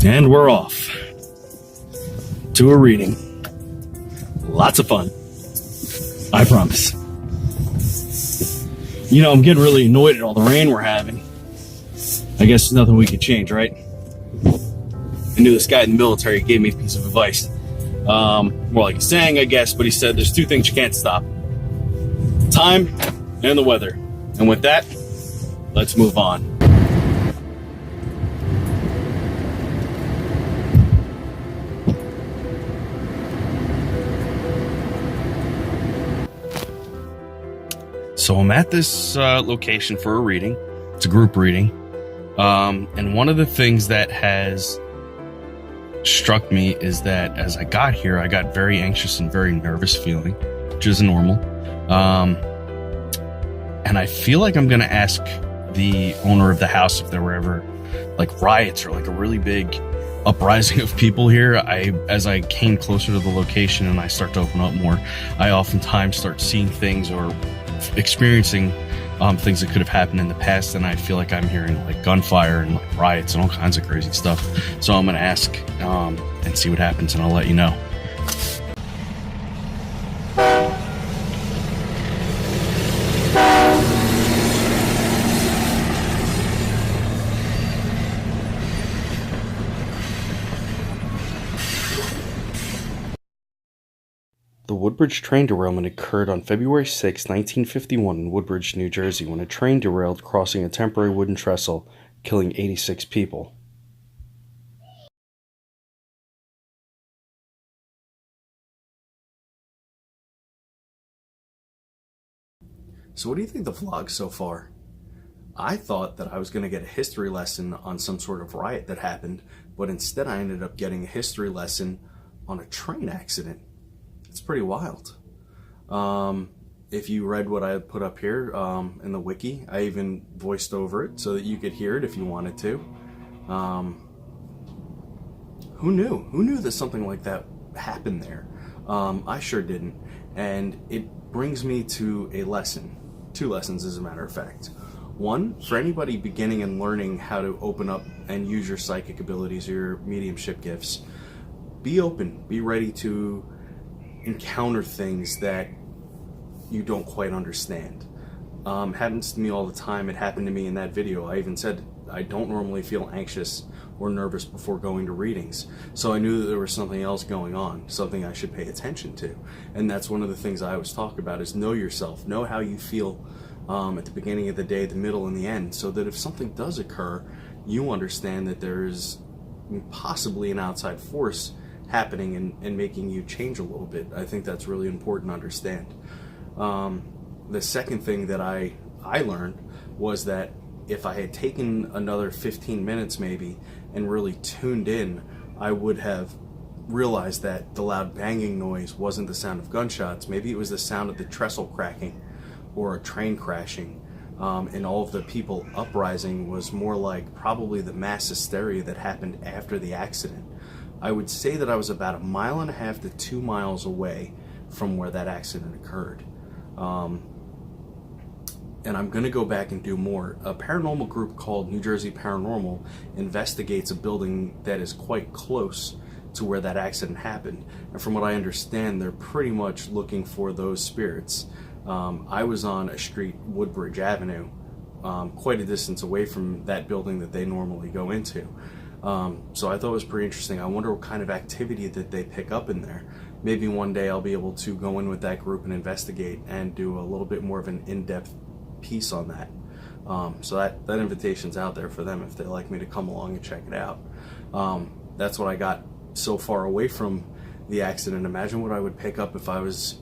And we're off to a reading. Lots of fun. I promise. You know, I'm getting really annoyed at all the rain we're having. I guess there's nothing we could change, right? I knew this guy in the military gave me a piece of advice. More like a saying, I guess, but he said there's two things you can't stop. Time and the weather. And with that, let's move on. So I'm at this location for a reading. It's a group reading. And one of the things that has struck me is that as I got here, I got very anxious and very nervous feeling, which is normal. And I feel like I'm going to ask the owner of the house if there were ever like riots or like a really big uprising of people here. As I came closer to the location and I start to open up more, I oftentimes start seeing things or experiencing things that could have happened in the past, and I feel like I'm hearing like gunfire and like riots and all kinds of crazy stuff. So I'm going to ask and see what happens, and I'll let you know. The Woodbridge train derailment occurred on February 6, 1951 in Woodbridge, New Jersey, when a train derailed crossing a temporary wooden trestle, killing 86 people. So what do you think of the vlog so far? I thought that I was going to get a history lesson on some sort of riot that happened, but instead I ended up getting a history lesson on a train accident. It's pretty wild. If you read what I put up here in the wiki, I even voiced over it so that you could hear it if you wanted to. Who knew? Who knew that something like that happened there? I sure didn't. And it brings me to a lesson. Two lessons, as a matter of fact. One, for anybody beginning and learning how to open up and use your psychic abilities or your mediumship gifts, be open, be ready to encounter things that you don't quite understand. Happens to me all the time. It happened to me in that video. I even said I don't normally feel anxious or nervous before going to readings, so I knew that there was something else going on, something I should pay attention to. And that's one of the things I always talk about, is know yourself, know how you feel at the beginning of the day, the middle, and the end, so that if something does occur, you understand that there's possibly an outside force happening and making you change a little bit. I think that's really important to understand. The second thing that I learned was that if I had taken another 15 minutes maybe and really tuned in, I would have realized that the loud banging noise wasn't the sound of gunshots. Maybe it was the sound of the trestle cracking or a train crashing. And all of the people uprising was more like probably the mass hysteria that happened after the accident. I would say that I was about 1.5 miles to 2 miles away from where that accident occurred. And I'm going to go back and do more. A paranormal group called New Jersey Paranormal investigates a building that is quite close to where that accident happened. And from what I understand, they're pretty much looking for those spirits. I was on a street, Woodbridge Avenue, quite a distance away from that building that they normally go into. So I thought it was pretty interesting. I wonder what kind of activity that they pick up in there. Maybe one day I'll be able to go in with that group and investigate and do a little bit more of an in-depth piece on that. So that invitation's out there for them if they'd like me to come along and check it out. That's what I got so far away from the accident. Imagine what I would pick up if I was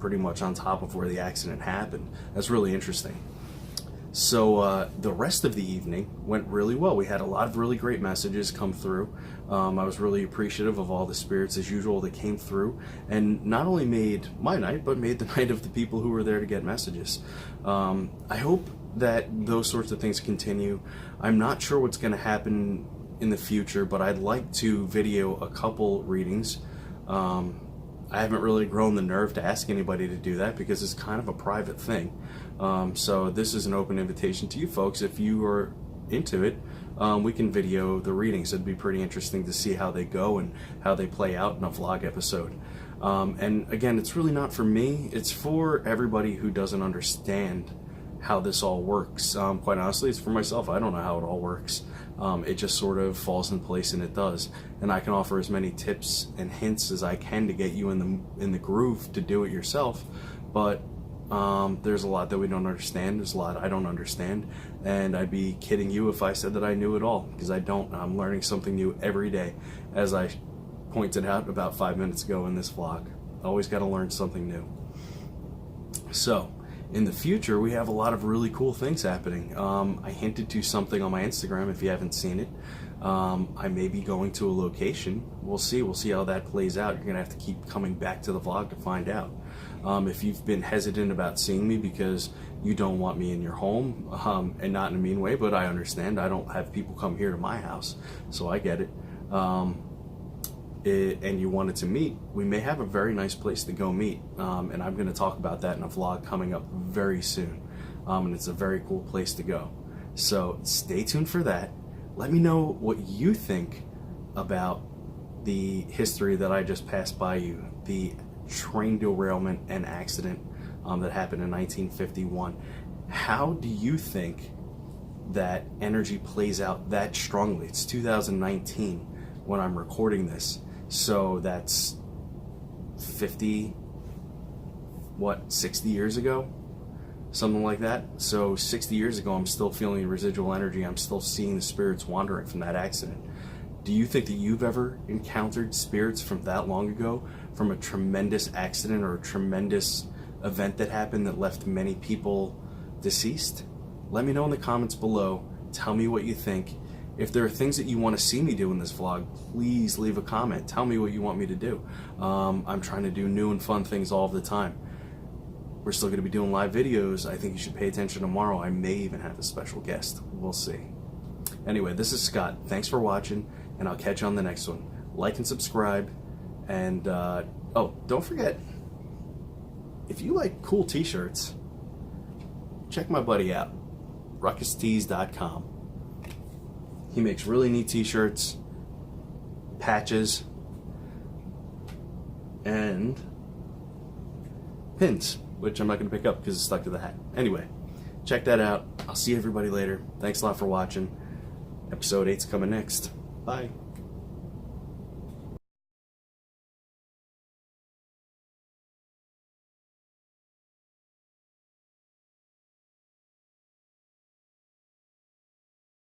pretty much on top of where the accident happened. That's really interesting. So the rest of the evening went really well. We had a lot of really great messages come through. I was really appreciative of all the spirits, as usual, that came through and not only made my night, but made the night of the people who were there to get messages. I hope that those sorts of things continue. I'm not sure what's going to happen in the future, but I'd like to video a couple readings. I haven't really grown the nerve to ask anybody to do that because it's kind of a private thing. So this is an open invitation to you folks. If you are into it, we can video the readings. It'd be pretty interesting to see how they go and how they play out in a vlog episode. And again, it's really not for me. It's for everybody who doesn't understand how this all works. Quite honestly, it's for myself. I don't know how it all works. It just sort of falls in place, and it does. And I can offer as many tips and hints as I can to get you in the groove to do it yourself. But there's a lot that we don't understand. There's a lot I don't understand, and I'd be kidding you if I said that I knew it all, because I don't. I'm learning something new every day, as I pointed out about 5 minutes ago in this vlog. Always got to learn something new. So in the future, we have a lot of really cool things happening. I hinted to something on my Instagram, if you haven't seen it. I may be going to a location. We'll see how that plays out. You're gonna have to keep coming back to the vlog to find out. If you've been hesitant about seeing me because you don't want me in your home, and not in a mean way, but I understand. I don't have people come here to my house, so I get it. And you wanted to meet, we may have a very nice place to go meet, and I'm going to talk about that in a vlog coming up very soon, and it's a very cool place to go. So stay tuned for that. Let me know what you think about the history that I just passed by you, the train derailment and accident that happened in 1951. How do you think that energy plays out that strongly? It's 2019 when I'm recording this. So that's 60 years ago? Something like that. So 60 years ago, I'm still feeling residual energy. I'm still seeing the spirits wandering from that accident. Do you think that you've ever encountered spirits from that long ago, from a tremendous accident or a tremendous event that happened that left many people deceased? Let me know in the comments below. Tell me what you think. If there are things that you want to see me do in this vlog, please leave a comment. Tell me what you want me to do. I'm trying to do new and fun things all the time. We're still going to be doing live videos. I think you should pay attention tomorrow. I may even have a special guest. We'll see. Anyway, this is Scott. Thanks for watching, and I'll catch you on the next one. Like and subscribe. And, oh, don't forget, if you like cool t-shirts, check my buddy out, ruckustees.com. He makes really neat t-shirts, patches, and pins, which I'm not going to pick up because it's stuck to the hat. Anyway, check that out. I'll see everybody later. Thanks a lot for watching. Episode 8's coming next. Bye.